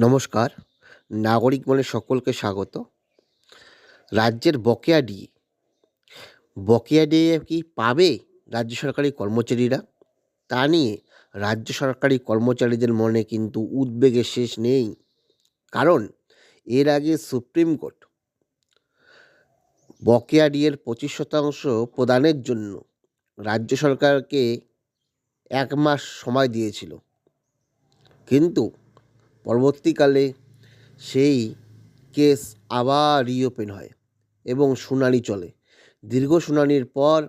নমস্কার। নাগরিক মনে সকলকে স্বাগত। রাজ্যের বকেয়া ডিএ কি পাবে রাজ্য সরকারি কর্মচারীরা? তা নিয়ে রাজ্য সরকারি কর্মচারীদের মনে কিন্তু উদ্বেগের শেষ নেই। কারণ এর আগে সুপ্রিম কোর্ট বকেয়া ডিএর 25% প্রদানের জন্য রাজ্য সরকারকে 1 মাস সময় দিয়েছিল। কিন্তু পরবর্তীকালে সেই কেস আবার রিওপেন হয় এবং শুনানি চলে। দীর্ঘ শুনানির পর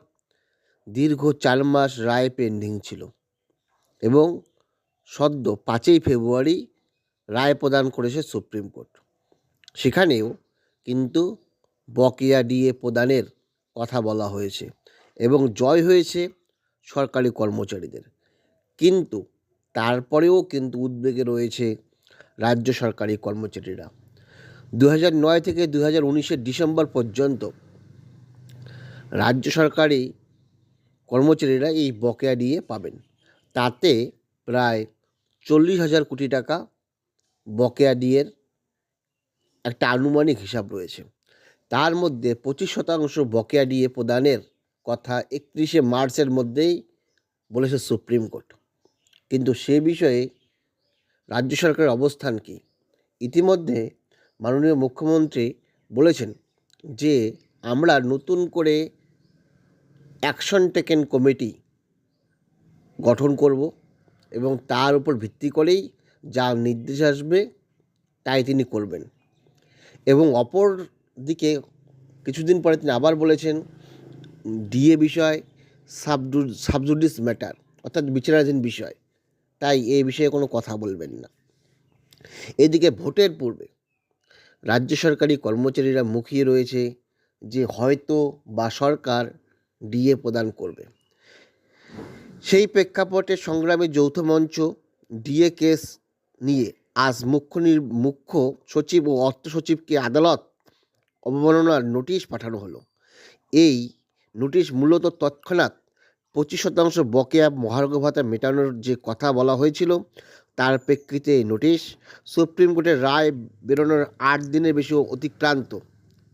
দীর্ঘ 4 মাস রায় পেন্ডিং ছিল এবং সদ্য 5ই ফেব্রুয়ারি রায় প্রদান করেছে সুপ্রিম কোর্ট। সেখানেও কিন্তু বকেয়া ডিএ প্রদানের কথা বলা হয়েছে এবং জয় হয়েছে সরকারি কর্মচারীদের। কিন্তু তারপরেও কিন্তু উদ্বেগে রয়েছে রাজ্য সরকারি কর্মচারীরা। 2009 থেকে 2019 ডিসেম্বর পর্যন্ত রাজ্য সরকারি কর্মচারীরা এই বকেয়া ডিএ পাবেন। তাতে প্রায় 40,000 কোটি টাকা বকেয়া ডিএর একটা আনুমানিক হিসাব রয়েছে। তার মধ্যে 25% বকেয়া ডিএ প্রদানের কথা 31শে মার্চের মধ্যেই বলেছে সুপ্রিম কোর্ট। কিন্তু সে বিষয়ে রাজ্য সরকারের অবস্থান কী? ইতিমধ্যে মাননীয় মুখ্যমন্ত্রী বলেছেন যে আমরা নতুন করে অ্যাকশন টেকেন কমিটি গঠন করব এবং তার উপর ভিত্তি করেই যা নির্দেশ আসবে তাই তিনি করবেন। এবং অপর দিকে কিছুদিন পরে তিনি আবার বলেছেন ডিএ বিষয় সাবজুডিস ম্যাটার, অর্থাৎ বিচারাধীন বিষয়, তাই এই বিষয়ে কোনো কথা বলবেন না। এদিকে ভোটের পূর্বে রাজ্য সরকারি কর্মচারীরা মুখিয়ে রয়েছে যে হয়তো বা সরকার ডিএ প্রদান করবে। সেই প্রেক্ষাপটে সংগ্রামী যৌথ মঞ্চ ডিএ কেস নিয়ে আজ মুখ্য সচিব ও অর্থ সচিবকে আদালত অবমাননার নোটিশ পাঠানো হলো। এই নোটিশ মূলত তৎক্ষণাৎ 25% বকেয়া মহার্ঘ ভাতা মেটানোর যে কথা বলা হয়েছিল তার প্রেক্ষিতে নোটিশ। সুপ্রিম কোর্টের রায় বেরোনোর 8 দিনের বেশি অতিক্রান্ত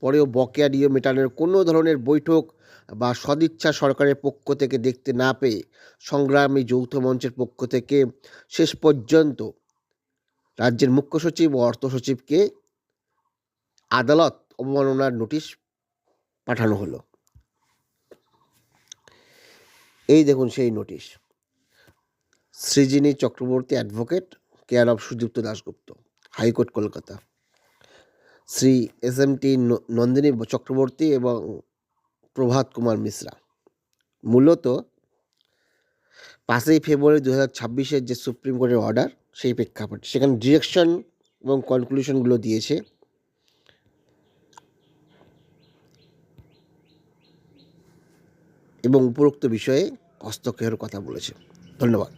পরেও বকেয়া ডিএ মেটানোর কোনো ধরনের বৈঠক বা সদিচ্ছা সরকারের পক্ষ থেকে দেখতে না পেয়ে সংগ্রামী যৌথ মঞ্চের পক্ষ থেকে শেষ পর্যন্ত রাজ্যের মুখ্য সচিব ও অর্থ সচিবকে আদালত অবমাননার নোটিশ পাঠানো হলো। এই দেখুন সেই notice. Srijini Chakraborty advocate, care of Sudipta Dasgupta, high court Kolkata. Shri SMT Nandini Chakraborty এবং প্রভাত কুমার মিশ্রা। মূলত 5ই ফেব্রুয়ারি 2026 যে সুপ্রিম কোর্টের অর্ডার সেই প্রেক্ষাপটে সেখানে ডিরেকশন এবং কনক্লুশনগুলো দিয়েছে এবং উপরোক্ত বিষয়ে হস্তক্ষেপের কথা বলেছে। ধন্যবাদ।